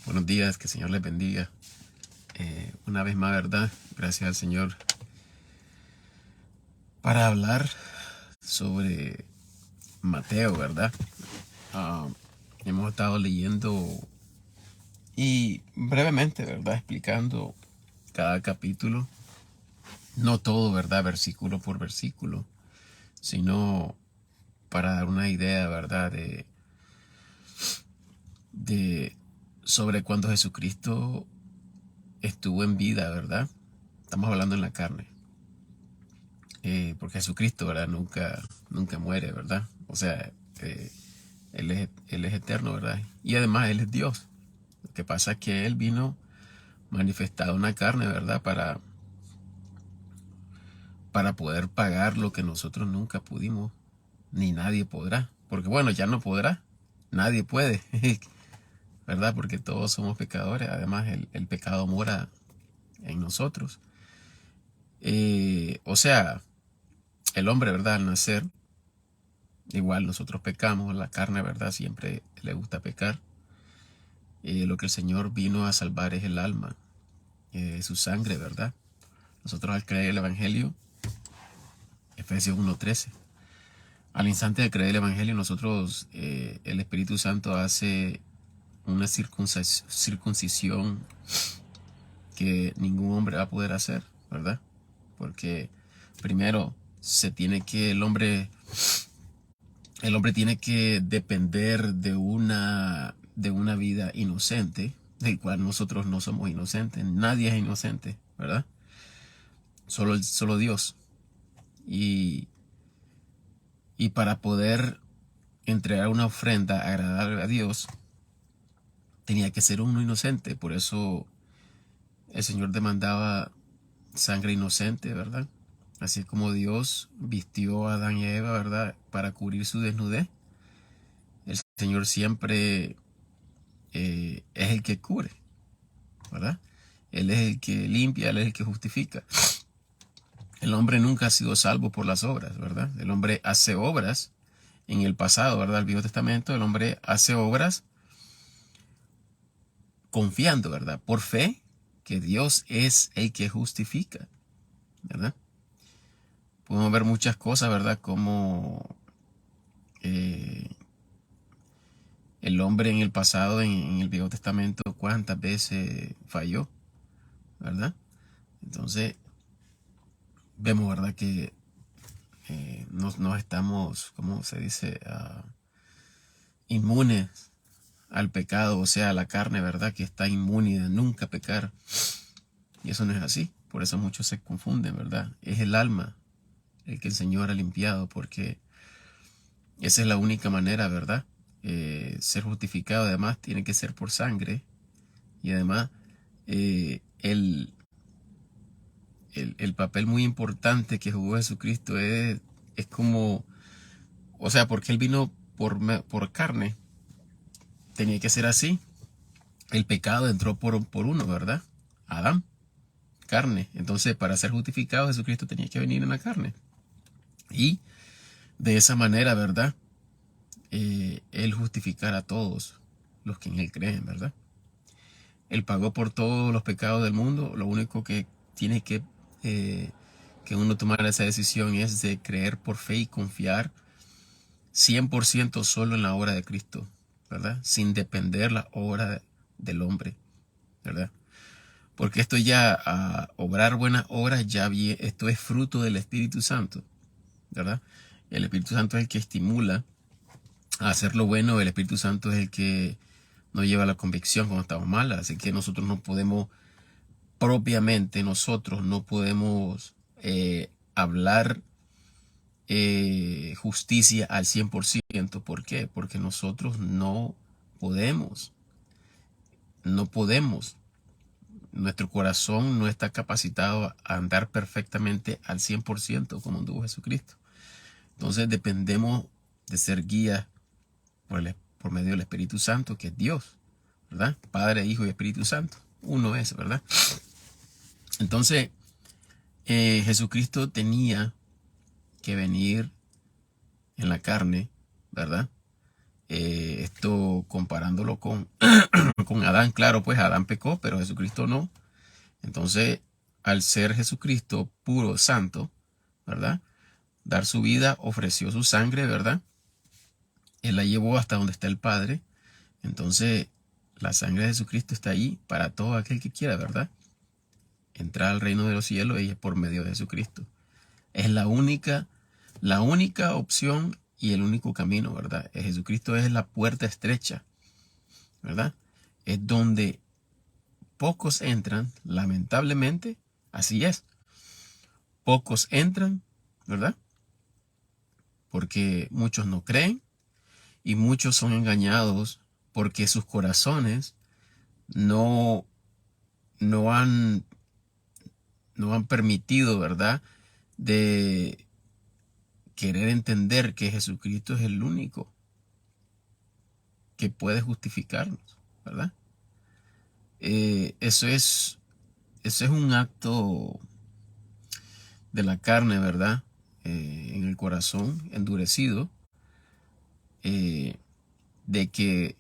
Buenos días, que el Señor les bendiga. Una vez más, ¿verdad? Gracias al Señor para hablar sobre Mateo, ¿verdad? Ah, Hemos estado leyendo y brevemente, ¿verdad? Explicando cada capítulo. No todo, ¿verdad? Versículo por versículo, sino para dar una idea, ¿verdad? De sobre cuando Jesucristo estuvo en vida, ¿verdad? Estamos hablando en la carne. Porque Jesucristo, ¿verdad? Nunca muere, ¿verdad? O sea, eh, él es eterno, ¿verdad? Y además Él es Dios. Lo que pasa es que Él vino manifestado en la carne, ¿verdad? Para poder pagar lo que nosotros nunca pudimos, ni nadie podrá. Porque bueno, ya no podrá, nadie puede, ¿verdad? Porque todos somos pecadores, además el pecado mora en nosotros. O sea, el hombre, ¿verdad? Al nacer, igual nosotros pecamos, la carne, ¿verdad? Siempre le gusta pecar. Lo que el Señor vino a salvar es el alma, su sangre, ¿verdad? Nosotros al creer el Evangelio, Efesios 1:13, al instante de creer el Evangelio, nosotros, el Espíritu Santo hace una circuncisión que ningún hombre va a poder hacer, ¿verdad? Porque primero el hombre tiene que depender de una vida inocente, del cual nosotros no somos inocentes, nadie es inocente, ¿verdad? Solo Dios. Y, y para poder entregar una ofrenda agradable a Dios, tenía que ser uno inocente. Por eso el Señor demandaba sangre inocente, ¿verdad? Así como Dios vistió a Adán y a Eva, ¿verdad? Para cubrir su desnudez. El Señor siempre es el que cubre, ¿verdad? Él es el que limpia, Él es el que justifica. El hombre nunca ha sido salvo por las obras, ¿verdad? El hombre hace obras en el pasado, ¿verdad? El Viejo Testamento, el hombre hace obras confiando, ¿verdad? Por fe, que Dios es el que justifica, ¿verdad? Podemos ver muchas cosas, ¿verdad? Como eh, el hombre en el pasado, en el Viejo Testamento, cuántas veces falló, ¿verdad? Entonces, vemos, ¿verdad? Que no estamos, ¿cómo se dice? Inmunes al pecado, o sea, a la carne, ¿verdad? Que está inmune de nunca pecar. Y eso no es así. Por eso muchos se confunden, ¿verdad? Es el alma el que el Señor ha limpiado, porque esa es la única manera, ¿verdad? Ser justificado, además, tiene que ser por sangre. Y además, el papel muy importante que jugó Jesucristo es como, o sea, porque Él vino por carne, tenía que ser así. El pecado entró por uno, ¿verdad? Adán, carne. Entonces, para ser justificado, Jesucristo tenía que venir en la carne. Y de esa manera, ¿verdad? Él justificar a todos los que en Él creen, ¿verdad? Él pagó por todos los pecados del mundo. Lo único que tiene que uno tomar esa decisión es de creer por fe y confiar 100% solo en la obra de Cristo, ¿verdad? Sin depender la obra del hombre, ¿verdad? Porque esto ya, obrar buenas obras, esto es fruto del Espíritu Santo, ¿verdad? El Espíritu Santo es el que estimula a hacer lo bueno, el Espíritu Santo es el que nos lleva a la convicción cuando estamos mal, así que nosotros no podemos, propiamente nosotros no podemos hablar justicia al 100%. ¿Por qué? Porque nosotros no podemos. Nuestro corazón no está capacitado a andar perfectamente al 100% como anduvo Jesucristo. Entonces dependemos de ser guías por medio del Espíritu Santo, que es Dios, ¿verdad? Padre, Hijo y Espíritu Santo. Uno es, ¿verdad? Entonces, Jesucristo tenía que venir en la carne, ¿verdad? Esto comparándolo con, con Adán, claro, pues Adán pecó, pero Jesucristo no. Entonces, al ser Jesucristo puro, santo, ¿verdad? Dar su vida, ofreció su sangre, ¿verdad? Él la llevó hasta donde está el Padre. Entonces, la sangre de Jesucristo está ahí para todo aquel que quiera, ¿verdad? Entrar al reino de los cielos y es por medio de Jesucristo. Es la única opción y el único camino, ¿verdad? Jesucristo es la puerta estrecha, ¿verdad? Es donde pocos entran, lamentablemente, así es. Pocos entran, ¿verdad? Porque muchos no creen y muchos son engañados porque sus corazones no, no han, no han permitido, ¿verdad? De querer entender que Jesucristo es el único que puede justificarnos, ¿verdad? Eso es un acto de la carne, ¿verdad? En el corazón endurecido, eh, de que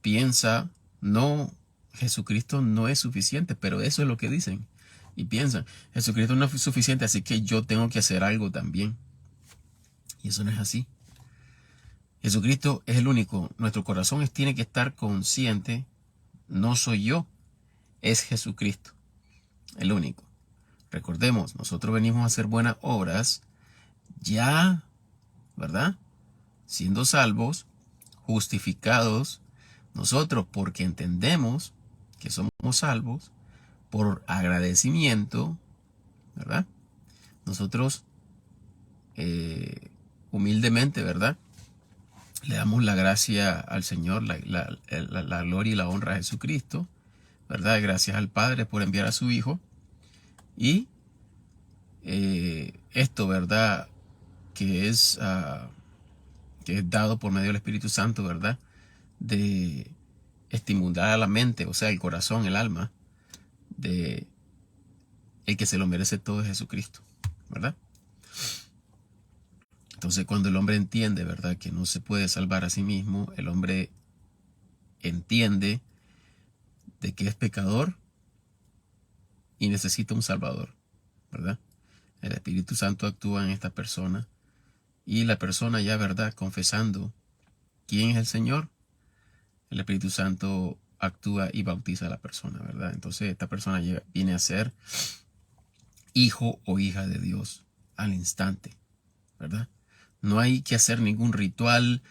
piensa, no, Jesucristo no es suficiente, pero eso es lo que dicen. Y piensan, Jesucristo no es suficiente, así que yo tengo que hacer algo también. Y eso no es así. Jesucristo es el único. Nuestro corazón tiene que estar consciente, no soy yo, es Jesucristo, el único. Recordemos, nosotros venimos a hacer buenas obras, ya, ¿verdad? Siendo salvos, justificados, nosotros porque entendemos que somos salvos, por agradecimiento, ¿verdad? Nosotros humildemente, ¿verdad? Le damos la gracia al Señor, la gloria y la honra a Jesucristo, ¿verdad? Gracias al Padre por enviar a su Hijo. Y esto, ¿verdad? Que es dado por medio del Espíritu Santo, ¿verdad? De estimular a la mente, o sea, el corazón, el alma, de el que se lo merece todo es Jesucristo, ¿verdad? Entonces, cuando el hombre entiende, ¿verdad?, que no se puede salvar a sí mismo, el hombre entiende de que es pecador y necesita un salvador, ¿verdad? El Espíritu Santo actúa en esta persona y la persona ya, ¿verdad?, confesando quién es el Señor, el Espíritu Santo actúa y bautiza a la persona, ¿verdad? Entonces, esta persona viene a ser hijo o hija de Dios al instante, ¿verdad? No hay que hacer ningún ritual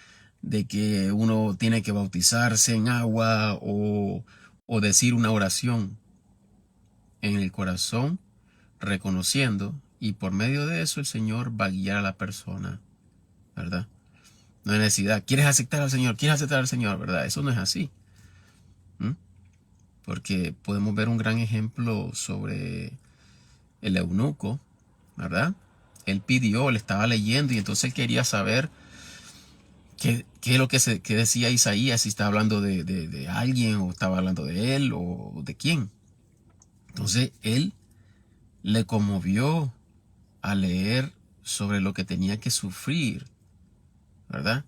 de que uno tiene que bautizarse en agua o decir una oración en el corazón, reconociendo, y por medio de eso el Señor va a guiar a la persona, ¿verdad? No hay necesidad. ¿Quieres aceptar al Señor? ¿Quieres aceptar al Señor? ¿Verdad? Eso no es así. ¿Mm? Porque podemos ver un gran ejemplo sobre el eunuco, ¿verdad? Él pidió, él estaba leyendo y entonces él quería saber qué es lo que decía Isaías, si estaba hablando de alguien o estaba hablando de él o de quién. Entonces él le conmovió a leer sobre lo que tenía que sufrir, ¿verdad?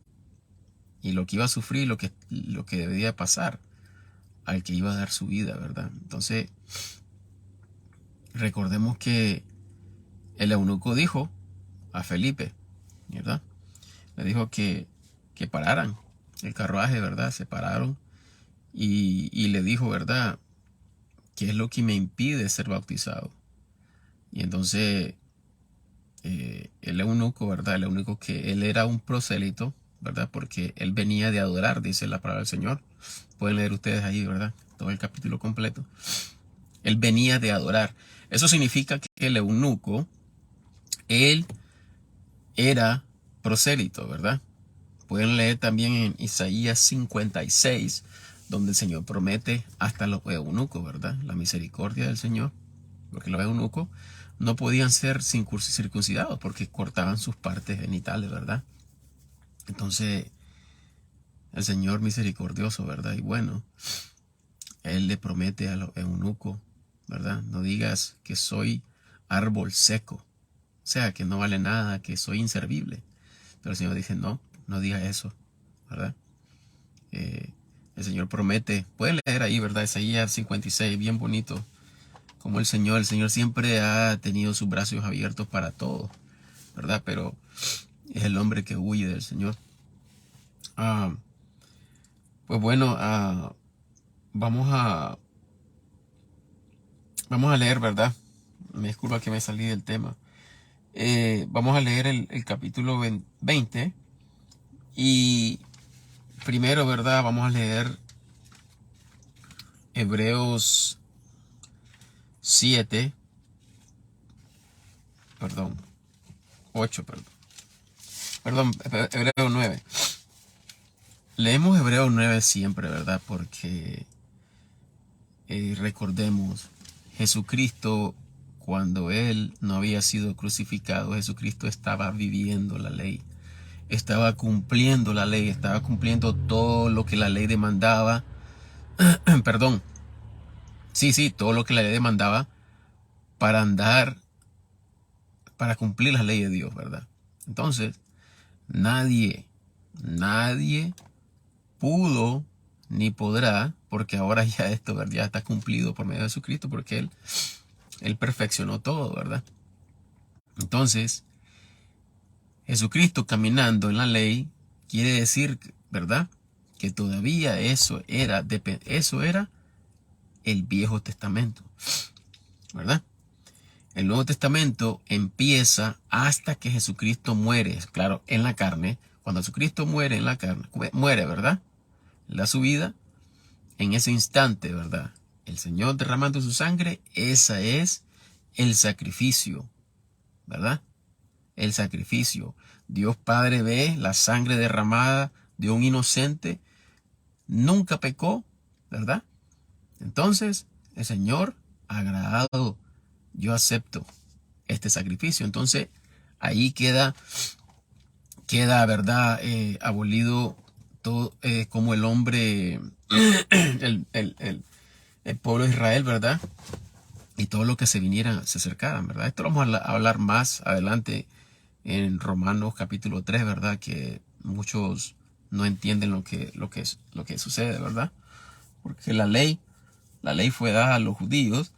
Y lo que iba a sufrir, lo que debía pasar al que iba a dar su vida, ¿verdad? Entonces, recordemos que el eunuco dijo a Felipe, ¿verdad? Le dijo que pararan el carruaje, ¿verdad? Se pararon y le dijo, ¿verdad? ¿Qué es lo que me impide ser bautizado? Y entonces el eunuco, ¿verdad? El eunuco, que él era un prosélito, ¿verdad? Porque él venía de adorar, dice la palabra del Señor. Pueden leer ustedes ahí, ¿verdad? Todo el capítulo completo. Él venía de adorar. Eso significa que el eunuco, él era prosélito, ¿verdad? Pueden leer también en Isaías 56, donde el Señor promete hasta los eunucos, ¿verdad? La misericordia del Señor, porque los eunucos no podían ser circuncidados porque cortaban sus partes genitales, ¿verdad? Entonces, el Señor misericordioso, ¿verdad? Y bueno, Él le promete a los eunucos, ¿verdad? No digas que soy árbol seco, o sea, que no vale nada, que soy inservible. Pero el Señor dice, no, no digas eso, ¿verdad? El Señor promete, pueden leer ahí, ¿verdad? Isaías 56, bien bonito. Como el Señor siempre ha tenido sus brazos abiertos para todo, ¿verdad? Pero es el hombre que huye del Señor. Ah, pues bueno, vamos a, vamos a leer, ¿verdad? Me disculpa que me salí del tema. Vamos a leer el capítulo 20 y primero, ¿verdad? Vamos a leer Hebreos 7, perdón, 8, perdón, Hebreos 9. Leemos Hebreos 9 siempre, ¿verdad? Porque recordemos, Jesucristo, cuando Él no había sido crucificado, Jesucristo estaba viviendo la ley, estaba cumpliendo la ley, estaba cumpliendo todo lo que la ley demandaba, perdón, sí, todo lo que la ley demandaba para andar, para cumplir la ley de Dios, ¿verdad? Entonces, nadie pudo ni podrá, porque ahora ya esto, ¿verdad? Ya está cumplido por medio de Jesucristo, porque Él perfeccionó todo, ¿verdad? Entonces, Jesucristo caminando en la ley quiere decir, ¿verdad? Que todavía eso era el Viejo Testamento, ¿verdad? El Nuevo Testamento empieza hasta que Jesucristo muere, claro, en la carne. Cuando Jesucristo muere en la carne, muere, ¿verdad? Da su vida en ese instante, ¿verdad? El Señor derramando su sangre, esa es el sacrificio, ¿verdad? El sacrificio. Dios Padre ve la sangre derramada de un inocente, nunca pecó, ¿verdad? Entonces, el Señor, agradado, yo acepto este sacrificio. Entonces, ahí queda, ¿verdad? Abolido todo, como el hombre, el pueblo de Israel, ¿verdad? Y todo lo que se viniera, se acercaran, ¿verdad? Esto lo vamos a hablar más adelante en Romanos capítulo 3, ¿verdad? Que muchos no entienden lo que sucede, ¿verdad? Porque la ley fue dada a los judíos,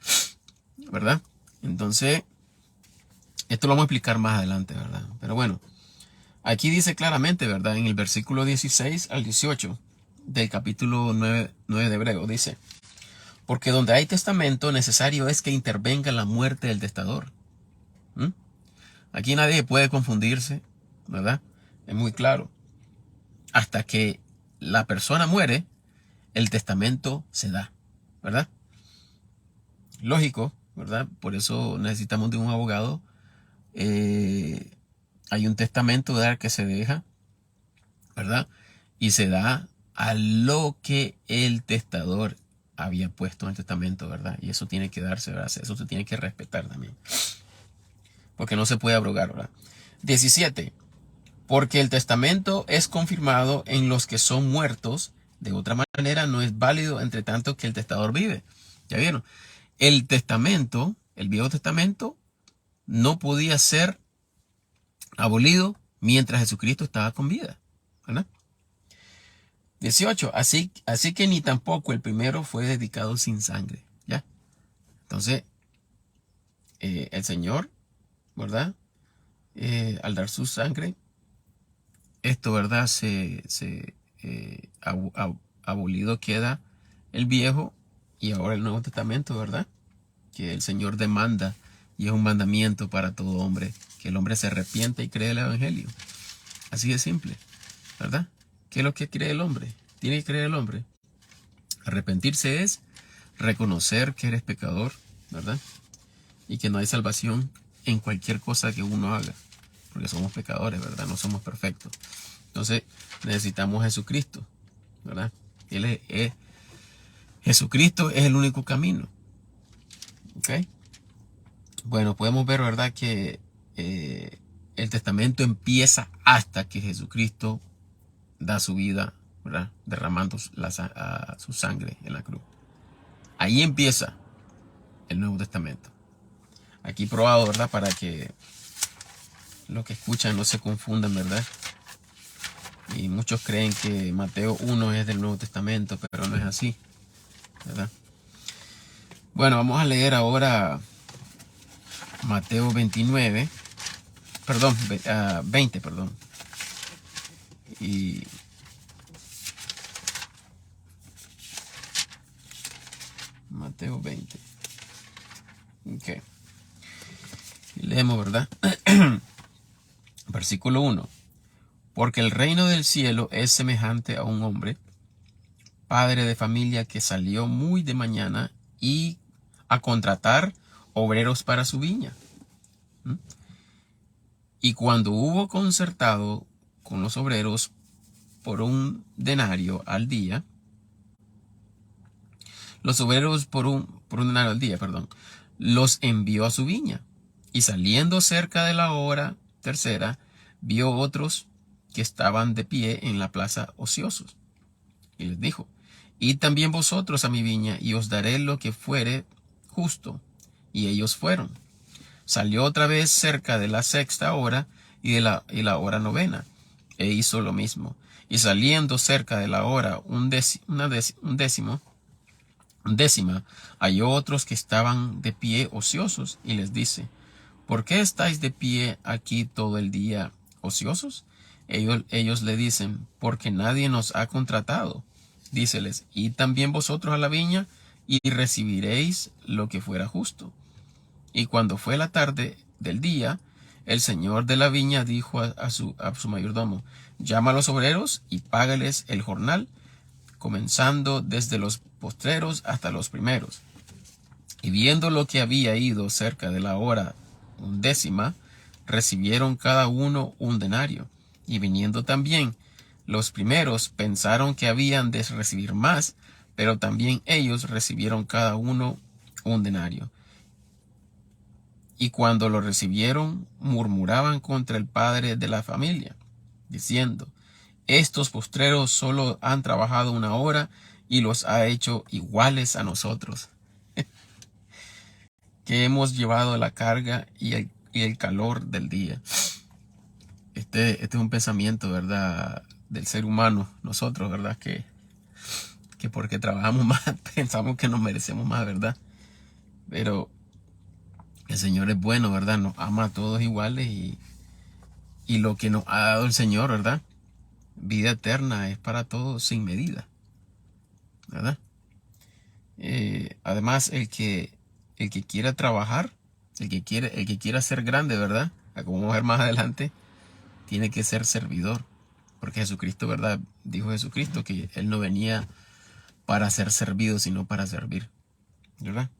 ¿verdad? Entonces, esto lo vamos a explicar más adelante, ¿verdad? Pero bueno, aquí dice claramente, ¿verdad? En el versículo 16 al 18 del capítulo 9 de Hebreo, dice: porque donde hay testamento, necesario es que intervenga la muerte del testador. ¿Mm? Aquí nadie puede confundirse, ¿verdad? Es muy claro. Hasta que la persona muere, el testamento se da, ¿verdad? Lógico, ¿verdad? Por eso necesitamos de un abogado. Hay un testamento, ¿verdad?, que se deja, ¿verdad? Y se da a lo que el testador había puesto en el testamento, ¿verdad? Y eso tiene que darse, ¿verdad? Eso se tiene que respetar también, porque no se puede abrogar, ¿verdad? 17. Porque el testamento es confirmado en los que son muertos, de otra manera no es válido entre tanto que el testador vive. ¿Ya vieron? El testamento, el Viejo Testamento, no podía ser abolido mientras Jesucristo estaba con vida, ¿verdad? 18. Así que ni tampoco el primero fue dedicado sin sangre, ¿ya? Entonces, el Señor, ¿verdad? Al dar su sangre, esto, ¿verdad? Abolido queda el Viejo y ahora el Nuevo Testamento, ¿verdad? Que el Señor demanda y es un mandamiento para todo hombre, que el hombre se arrepienta y cree el Evangelio. Así de simple, ¿verdad? ¿Qué es lo que cree el hombre? Tiene que creer el hombre. Arrepentirse es reconocer que eres pecador, ¿verdad? Y que no hay salvación en cualquier cosa que uno haga, porque somos pecadores, ¿verdad? No somos perfectos. Entonces necesitamos a Jesucristo, ¿verdad? Jesucristo es el único camino. ¿Ok? Bueno, podemos ver, ¿verdad?, que el testamento empieza hasta que Jesucristo da su vida, ¿verdad?, derramando su sangre en la cruz. Ahí empieza el Nuevo Testamento. Aquí probado, ¿verdad?, para que los que escuchan no se confundan, ¿verdad? Y muchos creen que Mateo 1 es del Nuevo Testamento, pero no es así, ¿verdad? Bueno, vamos a leer ahora Mateo 29, perdón, 20, perdón. Y Mateo 20. Ok. Y leemos, ¿verdad? Versículo 1. Porque el reino del cielo es semejante a un hombre, padre de familia, que salió muy de mañana y a contratar obreros para su viña. Y cuando hubo concertado con los obreros por un denario al día, los obreros por un denario al día, perdón, los envió a su viña. Y saliendo cerca de la hora tercera, vio otros que estaban de pie en la plaza ociosos. Y les dijo: id también vosotros a mi viña, y os daré lo que fuere justo. Y ellos fueron. Salió otra vez cerca de la sexta hora y de la hora novena, e hizo lo mismo. Y saliendo cerca de la hora undécima, halló otros que estaban de pie ociosos, y les dice: ¿por qué estáis de pie aquí todo el día ociosos? Ellos le dicen: porque nadie nos ha contratado. Díceles: id también vosotros a la viña, y recibiréis lo que fuera justo. Y cuando fue la tarde del día, el señor de la viña dijo a su mayordomo: llama a los obreros y págales el jornal, comenzando desde los postreros hasta los primeros. Y viendo lo que había ido cerca de la hora undécima, recibieron cada uno un denario. Y viniendo también los primeros, pensaron que habían de recibir más, pero también ellos recibieron cada uno un denario. Y cuando lo recibieron, murmuraban contra el padre de la familia, diciendo: estos postreros solo han trabajado una hora, y los ha hecho iguales a nosotros, que hemos llevado la carga y el calor del día. Este es un pensamiento, ¿verdad?, del ser humano, nosotros, ¿verdad?, que porque trabajamos más pensamos que nos merecemos más, ¿verdad? Pero el Señor es bueno, ¿verdad? Nos ama a todos iguales, y lo que nos ha dado el Señor, ¿verdad?, vida eterna, es para todos sin medida, ¿verdad? Además, el que quiera trabajar, el que quiera ser grande, ¿verdad?, como vamos a ver más adelante, tiene que ser servidor. Porque Jesucristo, ¿verdad?, dijo Jesucristo que Él no venía para ser servido, sino para servir, ¿verdad?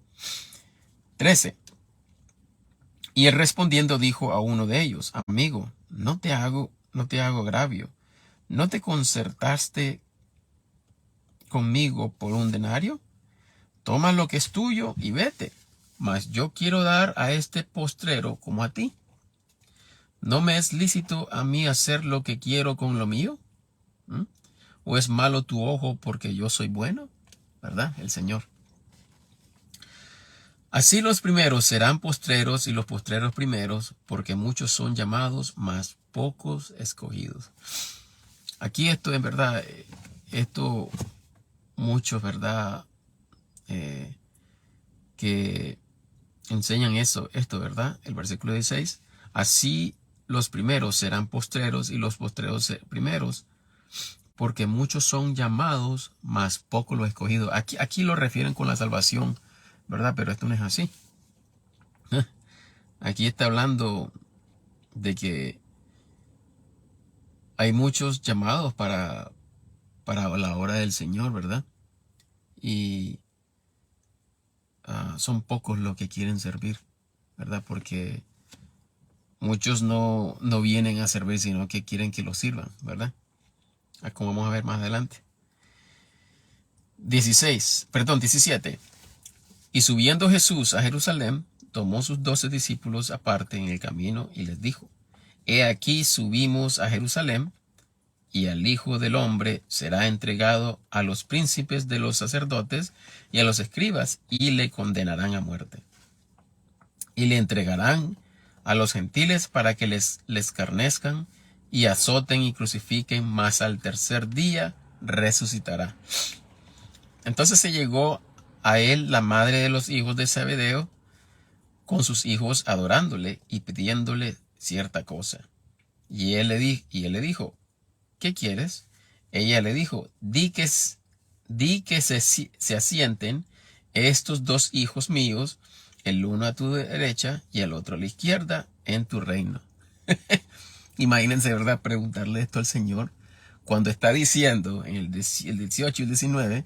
13. Y él respondiendo dijo a uno de ellos: amigo, no te hago agravio. ¿No te concertaste conmigo por un denario? Toma lo que es tuyo y vete. Mas yo quiero dar a este postrero como a ti. ¿No me es lícito a mí hacer lo que quiero con lo mío? ¿O es malo tu ojo porque yo soy bueno? ¿Verdad? El Señor. Así los primeros serán postreros, y los postreros primeros, porque muchos son llamados, mas pocos escogidos. Aquí esto en verdad, muchos, ¿verdad?, que enseñan esto, ¿verdad? El versículo 16. Así los primeros serán postreros, y los postreros primeros, porque muchos son llamados, mas pocos los escogidos. Aquí lo refieren con la salvación, ¿verdad? Pero esto no es así. Aquí está hablando de que hay muchos llamados para la hora del Señor, ¿verdad? Y son pocos los que quieren servir, ¿verdad? Porque muchos no vienen a servir, sino que quieren que los sirvan, ¿verdad? Como vamos a ver más adelante. 17. Y subiendo Jesús a Jerusalén, tomó sus 12 discípulos aparte en el camino y les dijo: he aquí subimos a Jerusalén, y al Hijo del Hombre será entregado a los príncipes de los sacerdotes y a los escribas, y le condenarán a muerte. Y le entregarán a los gentiles para que les escarnezcan y azoten y crucifiquen, mas al tercer día resucitará. Entonces se llegó a él la madre de los hijos de Zebedeo con sus hijos adorándole y pidiéndole cierta cosa. Y él le dijo, ¿qué quieres? Ella le dijo, di que se asienten estos dos hijos míos, el uno a tu derecha y el otro a la izquierda, en tu reino. Imagínense, ¿verdad? Preguntarle esto al Señor cuando está diciendo en el 18 y el 19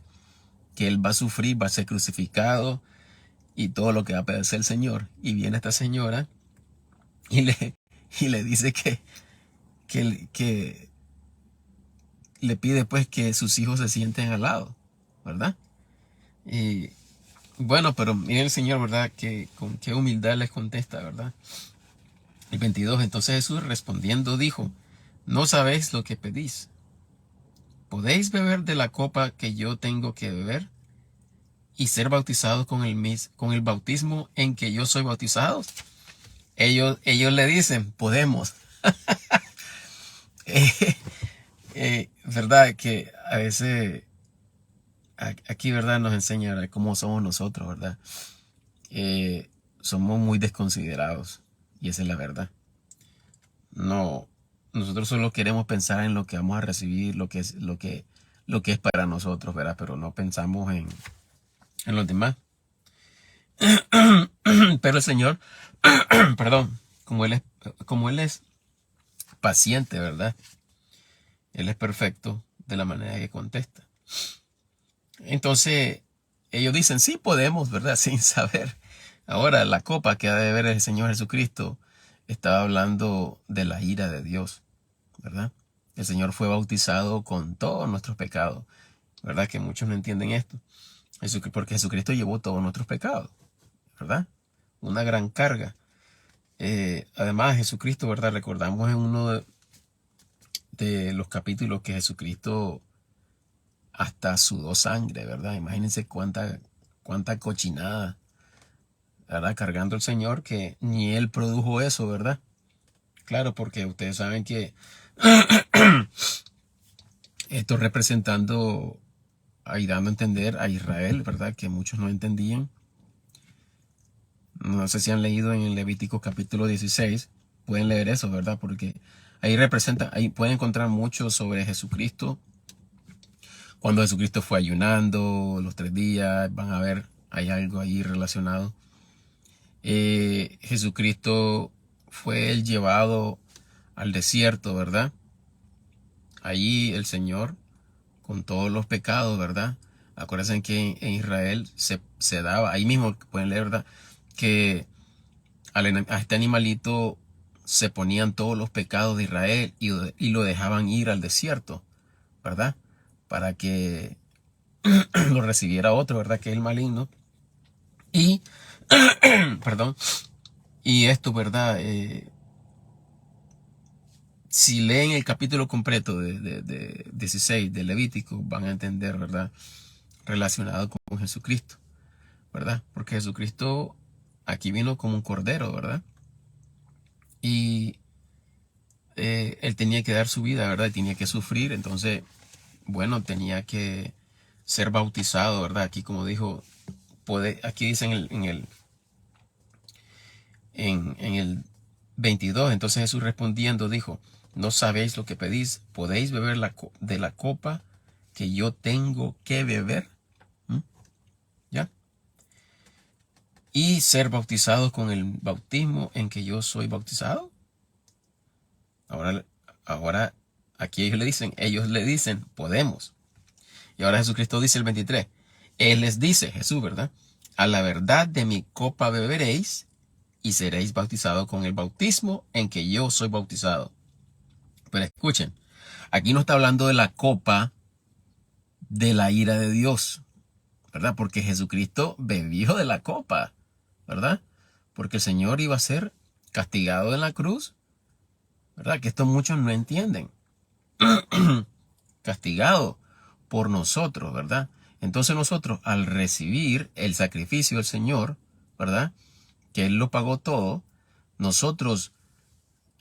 que Él va a sufrir, va a ser crucificado y todo lo que va a padecer el Señor. Y viene esta señora y le dice que le pide pues que sus hijos se sienten al lado, ¿verdad? Y bueno, pero miren el Señor, ¿verdad? Que con qué humildad les contesta, ¿verdad? El 22, entonces Jesús respondiendo dijo, no sabéis lo que pedís. ¿Podéis beber de la copa que yo tengo que beber y ser bautizados con el bautismo en que yo soy bautizado? Ellos le dicen, podemos. Verdad que a veces aquí, ¿verdad? Nos enseña, ¿verdad?, cómo somos nosotros, ¿verdad? Somos muy desconsiderados y esa es la verdad. No, nosotros solo queremos pensar en lo que vamos a recibir, lo que es para nosotros, ¿verdad? Pero no pensamos en los demás. Pero el Señor, perdón, como él es paciente, ¿verdad? Él es perfecto de la manera que contesta. Entonces, ellos dicen, sí podemos, ¿verdad? Sin saber. Ahora, la copa que ha de beber el Señor Jesucristo estaba hablando de la ira de Dios, ¿verdad? El Señor fue bautizado con todos nuestros pecados, ¿verdad? Que muchos no entienden esto. Porque Jesucristo llevó todos nuestros pecados, ¿verdad? Una gran carga. Además, Jesucristo, ¿verdad? Recordamos en uno de los capítulos que Jesucristo hasta sudó sangre, ¿verdad? Imagínense cuánta cochinada, ¿verdad? Cargando el Señor, que ni Él produjo eso, ¿verdad? Claro, porque ustedes saben que esto representando y dando a entender a Israel, ¿verdad? Que muchos no entendían. No sé si han leído en el Levítico capítulo 16, pueden leer eso, ¿verdad? Porque ahí pueden encontrar mucho sobre Jesucristo. Cuando Jesucristo fue ayunando los 3 días, van a ver, hay algo ahí relacionado. Jesucristo fue el llevado al desierto, ¿verdad? Allí el Señor, con todos los pecados, ¿verdad? Acuérdense que en Israel se daba, ahí mismo pueden leer, ¿verdad?, que a este animalito se ponían todos los pecados de Israel y lo dejaban ir al desierto, ¿verdad? Para que lo recibiera otro, ¿verdad?, que es el maligno. Y, perdón, y esto, ¿verdad? Si leen el capítulo completo de 16 de Levítico, van a entender, ¿verdad?, relacionado con Jesucristo, ¿verdad? Porque Jesucristo aquí vino como un cordero, ¿verdad? Y Él tenía que dar su vida, ¿verdad? Y tenía que sufrir, entonces, bueno, tenía que ser bautizado, ¿verdad? Aquí, como dijo, aquí dice en el 22, entonces Jesús respondiendo dijo, no sabéis lo que pedís, ¿podéis beber de la copa que yo tengo que beber? ¿Ya? Y ser bautizados con el bautismo en que yo soy bautizado. Ahora aquí ellos le dicen, podemos. Y ahora Jesucristo dice el 23, Él les dice, Jesús, ¿verdad? A la verdad de mi copa beberéis y seréis bautizados con el bautismo en que yo soy bautizado. Pero escuchen, aquí no está hablando de la copa de la ira de Dios, ¿verdad? Porque Jesucristo bebió de la copa, ¿verdad? Porque el Señor iba a ser castigado en la cruz, ¿verdad? Que esto muchos no entienden. Castigado por nosotros, ¿verdad? Entonces nosotros, al recibir el sacrificio del Señor, ¿verdad?, que Él lo pagó todo, nosotros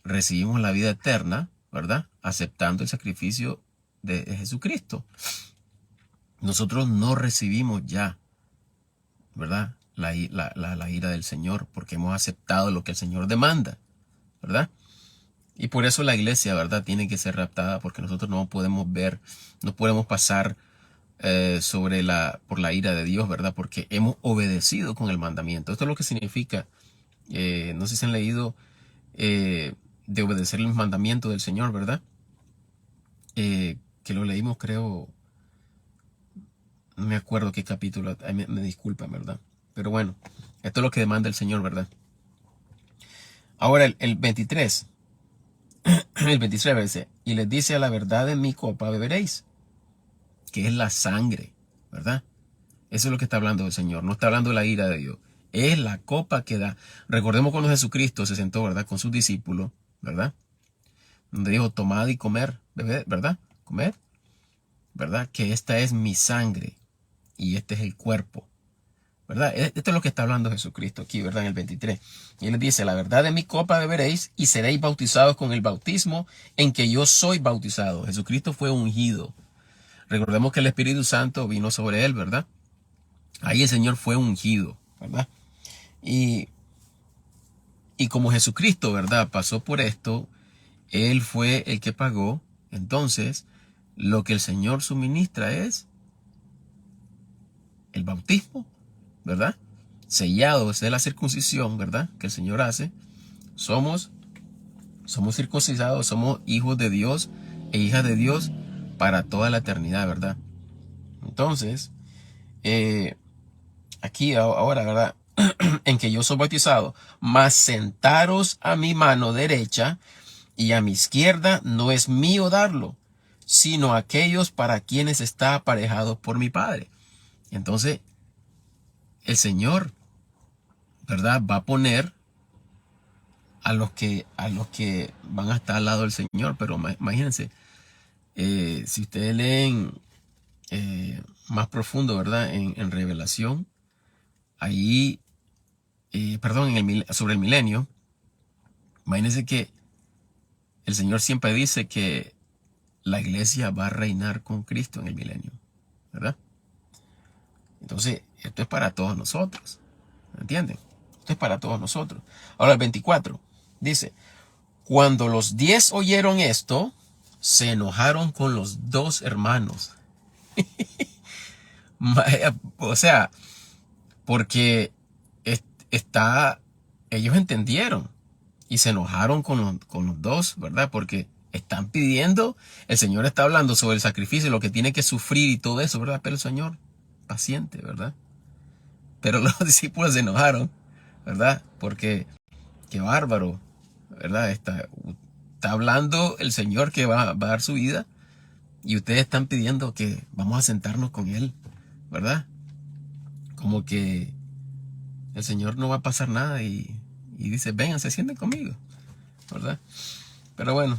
recibimos la vida eterna, ¿verdad? Aceptando el sacrificio de Jesucristo. Nosotros no recibimos ya, ¿verdad? La ira del Señor, porque hemos aceptado lo que el Señor demanda, ¿verdad? Y por eso la iglesia, ¿verdad? Tiene que ser raptada, porque nosotros no podemos ver, no podemos pasar por la ira de Dios, ¿verdad? Porque hemos obedecido con el mandamiento. Esto es lo que significa, no sé si han leído, de obedecer los mandamientos del Señor, ¿verdad? Que lo leímos, creo, no me acuerdo qué capítulo, me disculpan, ¿verdad? Pero bueno, esto es lo que demanda el Señor, ¿verdad? Ahora el 23, el 23 dice, y les dice: a la verdad de mi copa beberéis, que es la sangre, ¿verdad? Eso es lo que está hablando el Señor, no está hablando de la ira de Dios. Es la copa que da. Recordemos cuando Jesucristo se sentó, ¿verdad? Con sus discípulos, ¿verdad? Donde dijo: tomad y comer, bebed, ¿verdad? Comer, ¿verdad? Que esta es mi sangre y este es el cuerpo, ¿verdad? Esto es lo que está hablando Jesucristo aquí, ¿verdad? En el 23. Y él les dice: la verdad de mi copa beberéis y seréis bautizados con el bautismo en que yo soy bautizado. Jesucristo fue ungido. Recordemos que el Espíritu Santo vino sobre él, ¿verdad? Ahí el Señor fue ungido, ¿verdad? Y como Jesucristo, ¿verdad? Pasó por esto, Él fue el que pagó. Entonces, lo que el Señor suministra es el bautismo, ¿verdad? Sellado, esa es la circuncisión, ¿verdad? Que el Señor hace. Somos circuncidados, somos hijos de Dios e hijas de Dios para toda la eternidad, ¿verdad? Entonces, aquí ahora, ¿verdad? En que yo soy bautizado, mas sentaros a mi mano derecha y a mi izquierda no es mío darlo, sino aquellos para quienes está aparejado por mi Padre. Entonces, el Señor, ¿verdad? Va a poner a los que van a estar al lado del Señor. Pero imagínense, si ustedes leen más profundo, ¿verdad? En Revelación, ahí, perdón, sobre el milenio, imagínense que el Señor siempre dice que la iglesia va a reinar con Cristo en el milenio, ¿verdad? Entonces, esto es para todos nosotros, ¿entienden? Esto es para todos nosotros. Ahora el 24 dice: cuando los 10 oyeron esto, se enojaron con los dos hermanos. O sea, porque ellos entendieron y se enojaron con los dos, ¿verdad? Porque están pidiendo, el Señor está hablando sobre el sacrificio, lo que tiene que sufrir y todo eso, ¿verdad? Pero el Señor, paciente, ¿verdad? Pero los discípulos se enojaron, ¿verdad? Porque, qué bárbaro, ¿verdad? Está hablando el Señor que va a dar su vida y ustedes están pidiendo que vamos a sentarnos con Él, ¿verdad? Como que el Señor no va a pasar nada y dice: vengan, se sienten conmigo, ¿verdad? Pero bueno,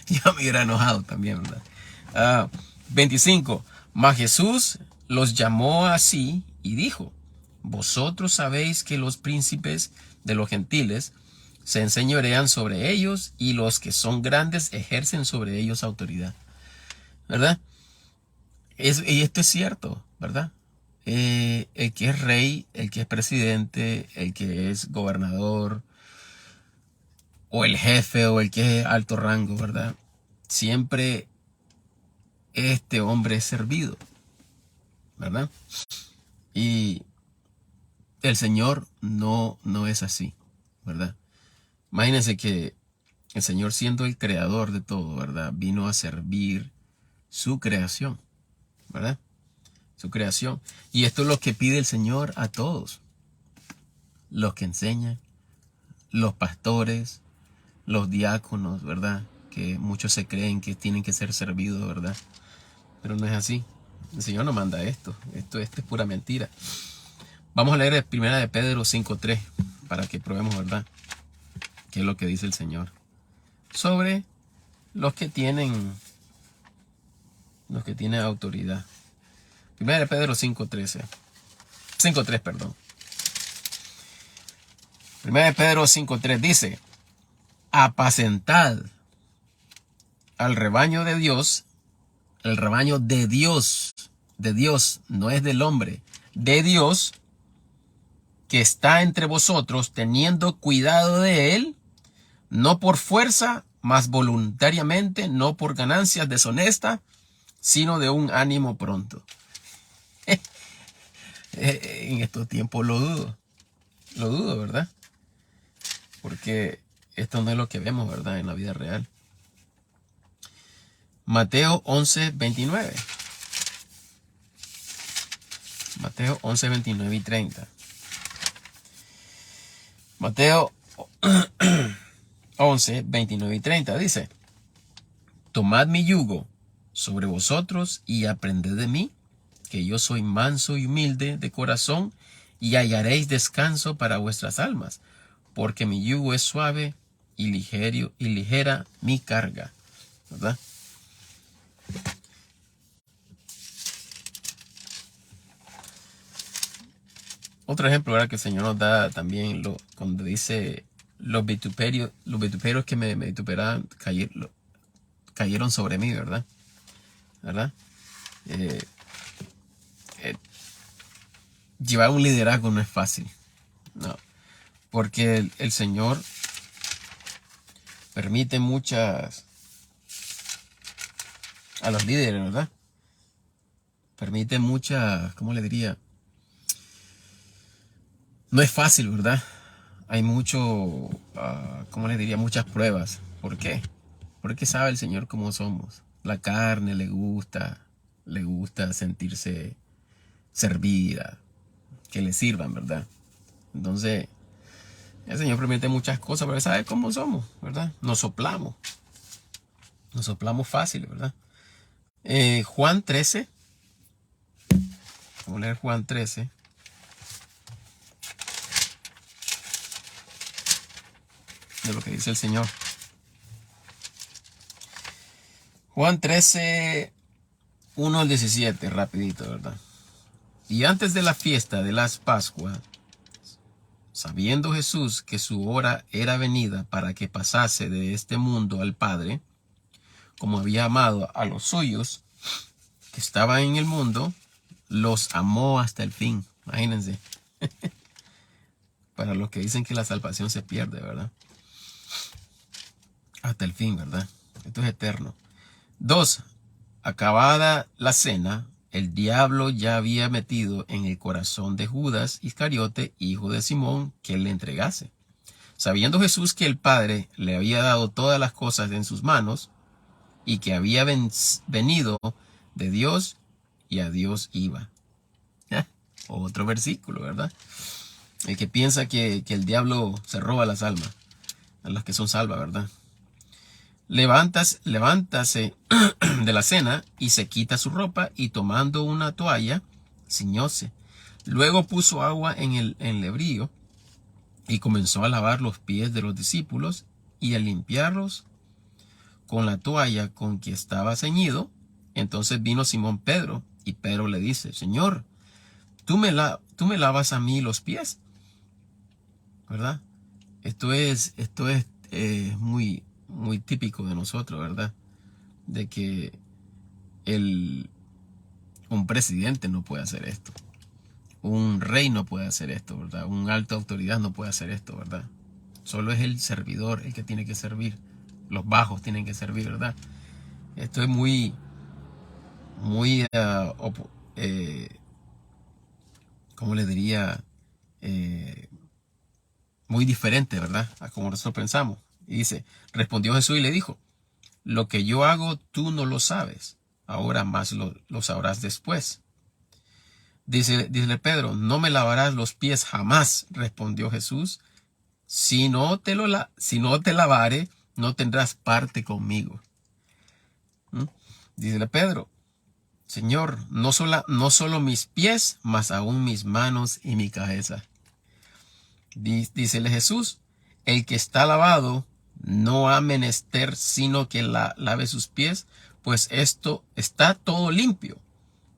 yo me hubiera enojado también, ¿verdad? 25. Mas Jesús los llamó así y dijo: vosotros sabéis que los príncipes de los gentiles se enseñorean sobre ellos y los que son grandes ejercen sobre ellos autoridad, ¿verdad? Y esto es cierto, ¿verdad? El que es rey, el que es presidente, el que es gobernador, o el jefe, o el que es alto rango, ¿verdad? Siempre este hombre es servido, ¿verdad? Y el Señor no es así, ¿verdad? Imagínense que el Señor, siendo el creador de todo, ¿verdad? Vino a servir su creación, ¿verdad? Su creación. Y esto es lo que pide el Señor a todos: los que enseñan, los pastores, los diáconos, ¿verdad? Que muchos se creen que tienen que ser servidos, ¿verdad? Pero no es así. El Señor no manda esto. Esto es pura mentira. Vamos a leer 1 de Pedro 5:3 para que probemos, ¿verdad?, qué es lo que dice el Señor sobre los que tienen autoridad. 1 de Pedro 5:3, perdón. 1 de Pedro 5:3 dice: apacentad al rebaño de Dios, el rebaño de Dios, no es del hombre, de Dios, que está entre vosotros, teniendo cuidado de él, no por fuerza, mas voluntariamente, no por ganancias deshonestas, sino de un ánimo pronto. En estos tiempos lo dudo, ¿verdad? Porque esto no es lo que vemos, ¿verdad? En la vida real. Mateo 11:29. Mateo 11:29 y 30. Mateo 11:29 y 30 dice: tomad mi yugo sobre vosotros y aprended de mí, que yo soy manso y humilde de corazón, y hallaréis descanso para vuestras almas, porque mi yugo es suave y ligera mi carga, ¿verdad? Otro ejemplo, ¿verdad?, que el Señor nos da también cuando dice los vituperios que me vituperaban cayeron sobre mí, ¿verdad? Eh, eh, Llevar un liderazgo no es fácil, no, porque el Señor permite a los líderes, ¿verdad? Permite ¿cómo le diría? No es fácil, ¿verdad? Hay ¿cómo le diría? Muchas pruebas. ¿Por qué? Porque sabe el Señor cómo somos. La carne le gusta sentirse servida, que le sirvan, ¿verdad? Entonces, el Señor permite muchas cosas, pero sabe cómo somos, ¿verdad? Nos soplamos fácil, ¿verdad? Juan 13. Vamos a leer Juan 13. De lo que dice el Señor. Juan 13, 1 al 17, rapidito, ¿verdad? Y antes de la fiesta de las Pascuas, sabiendo Jesús que su hora era venida para que pasase de este mundo al Padre, como había amado a los suyos que estaban en el mundo, los amó hasta el fin. Imagínense. Para los que dicen que la salvación se pierde, ¿verdad? Hasta el fin, ¿verdad? Esto es eterno. 2. Acabada la cena, el diablo ya había metido en el corazón de Judas Iscariote, hijo de Simón, que le entregase. Sabiendo Jesús que el Padre le había dado todas las cosas en sus manos, y que había venido de Dios y a Dios iba. Otro versículo, ¿verdad? El que piensa que el diablo se roba las almas, a las que son salvas, ¿verdad? Levántase de la cena y se quita su ropa, y tomando una toalla, ciñóse. Luego puso agua en el lebrillo y comenzó a lavar los pies de los discípulos y a limpiarlos con la toalla con que estaba ceñido. Entonces vino Simón Pedro, y Pedro le dice: Señor, ¿tú me lavas a mí los pies? ¿Verdad? Esto es muy, muy típico de nosotros, ¿verdad? De que un presidente no puede hacer esto. Un rey no puede hacer esto, ¿verdad? Un alta autoridad no puede hacer esto, ¿verdad? Solo es el servidor el que tiene que servir. Los bajos tienen que servir, ¿verdad? Esto es muy, muy, ¿cómo le diría? Muy diferente, ¿verdad? A como nosotros pensamos. Y dice: respondió Jesús y le dijo: lo que yo hago tú no lo sabes, ahora más lo sabrás después. Dice Pedro: no me lavarás los pies jamás. Respondió Jesús: si no te lavare, no tendrás parte conmigo. Dice Pedro: Señor, no solo mis pies, mas aún mis manos y mi cabeza. Dícele Jesús: el que está lavado no ha menester sino que lave sus pies, pues esto está todo limpio,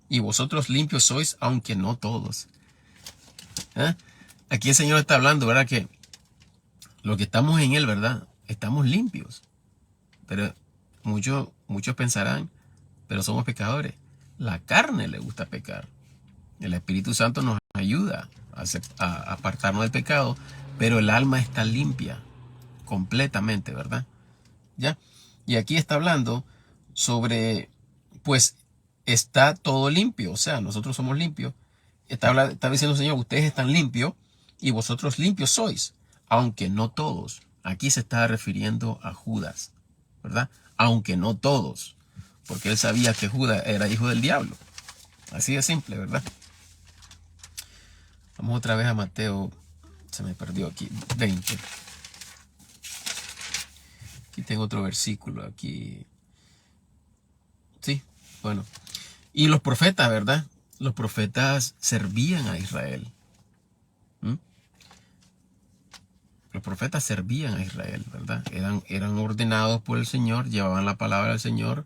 y vosotros limpios sois, aunque no todos. Aquí el Señor está hablando, ¿verdad? Que lo que estamos en Él, ¿verdad? estamos limpios. Pero muchos pensarán, pero somos pecadores. La carne le gusta pecar. El Espíritu Santo nos ayuda a apartarnos del pecado, pero el alma está limpia completamente, ¿verdad? ¿Ya? Y aquí está hablando sobre, pues, está todo limpio, o sea, nosotros somos limpios. Está diciendo el Señor, ustedes están limpios y vosotros limpios sois, aunque no todos. Aquí se está refiriendo a Judas, ¿verdad? Aunque no todos, porque él sabía que Judas era hijo del diablo. Así de simple, ¿verdad? Vamos otra vez a Mateo, se me perdió aquí, 20. Aquí tengo otro versículo, aquí. Sí, bueno. Y los profetas, ¿verdad? Los profetas servían a Israel. ¿Mm? Los profetas servían a Israel, ¿verdad? Eran ordenados por el Señor, llevaban la palabra del Señor,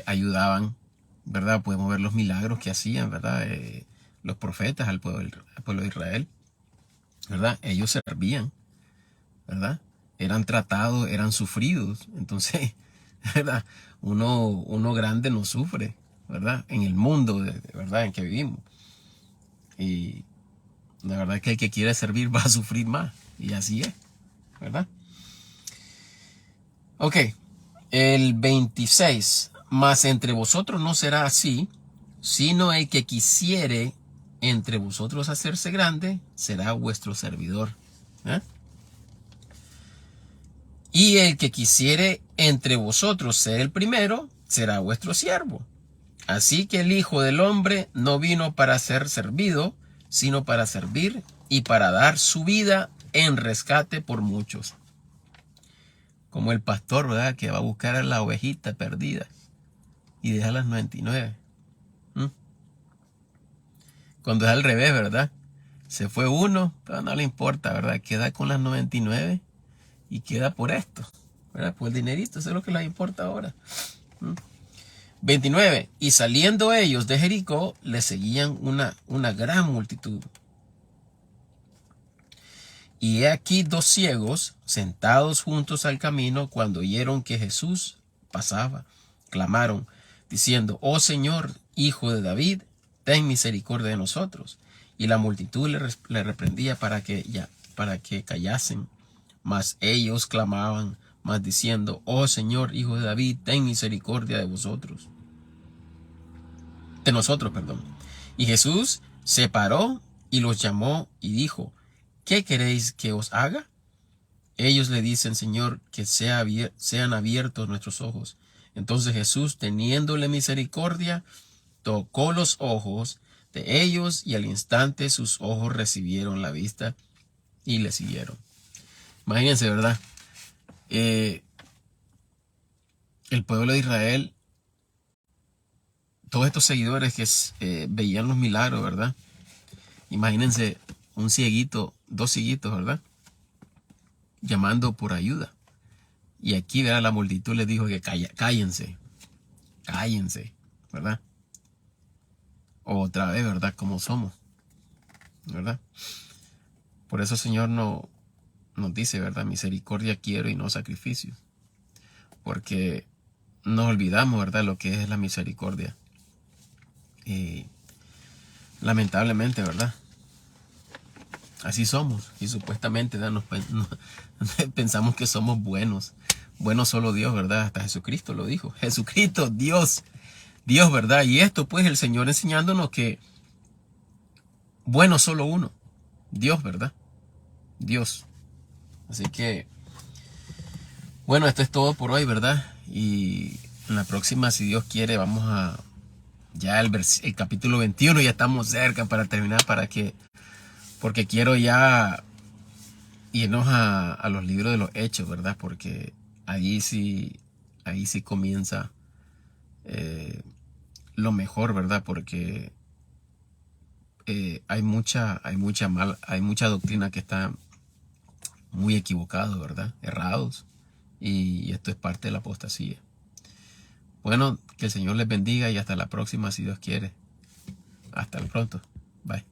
ayudaban, ¿verdad? Podemos ver los milagros que hacían, ¿verdad? Los profetas al pueblo de Israel, ¿verdad? Ellos servían, ¿verdad? Eran tratados, eran sufridos. Entonces, ¿verdad? Uno grande no sufre, ¿verdad? En el mundo, ¿verdad? En que vivimos. Y la verdad es que el que quiere servir va a sufrir más. Y así es, ¿verdad? Ok, el 26. Mas entre vosotros no será así, sino el que quisiere entre vosotros hacerse grande, será vuestro servidor. ¿Eh? Y el que quisiere entre vosotros ser el primero, será vuestro siervo. Así que el Hijo del Hombre no vino para ser servido, sino para servir y para dar su vida en rescate por muchos. Como el pastor, ¿verdad? Que va a buscar a la ovejita perdida y deja las 99. Cuando es al revés, ¿verdad? Se fue uno, pero no le importa, ¿verdad? Queda con las 99 y queda por esto, ¿verdad? Por el dinerito, eso es lo que les importa ahora. 29. Y saliendo ellos de Jericó, le seguían una gran multitud. Y he aquí dos ciegos sentados juntos al camino, cuando oyeron que Jesús pasaba, clamaron, diciendo, oh Señor, Hijo de David, ten misericordia de nosotros. Y la multitud le reprendía para que callasen. Mas ellos clamaban más diciendo, oh Señor, Hijo de David, ten misericordia de vosotros. De nosotros, perdón. Y Jesús se paró y los llamó y dijo, ¿qué queréis que os haga? Ellos le dicen, Señor, que sean abiertos nuestros ojos. Entonces Jesús, teniéndole misericordia, tocó los ojos de ellos y al instante sus ojos recibieron la vista y le siguieron. Imagínense, ¿verdad? El pueblo de Israel, todos estos seguidores que veían los milagros, ¿verdad? Imagínense un cieguito, dos cieguitos, ¿verdad? Llamando por ayuda. Y aquí, ¿verdad? La multitud les dijo que cállense, ¿verdad? Otra vez, ¿verdad? Como somos, ¿verdad? Por eso el Señor nos dice, ¿verdad? Misericordia quiero y no sacrificios. Porque nos olvidamos, ¿verdad? Lo que es la misericordia. Y lamentablemente, ¿verdad? Así somos. Y supuestamente, ¿verdad? Pensamos que somos buenos. Bueno solo Dios, ¿verdad? Hasta Jesucristo lo dijo. Jesucristo, Dios, ¿verdad? Y esto pues el Señor enseñándonos que bueno solo uno, Dios, ¿verdad? Dios. Así que, bueno, esto es todo por hoy, ¿verdad? Y en la próxima, si Dios quiere, vamos a ya el capítulo 21, ya estamos cerca para terminar, porque quiero ya irnos a los libros de los hechos, ¿verdad? Porque ahí sí comienza lo mejor, ¿verdad? Porque hay mucha doctrina que está muy equivocada, ¿verdad? Errados. Y esto es parte de la apostasía. Bueno, que el Señor les bendiga y hasta la próxima si Dios quiere. Hasta pronto. Bye.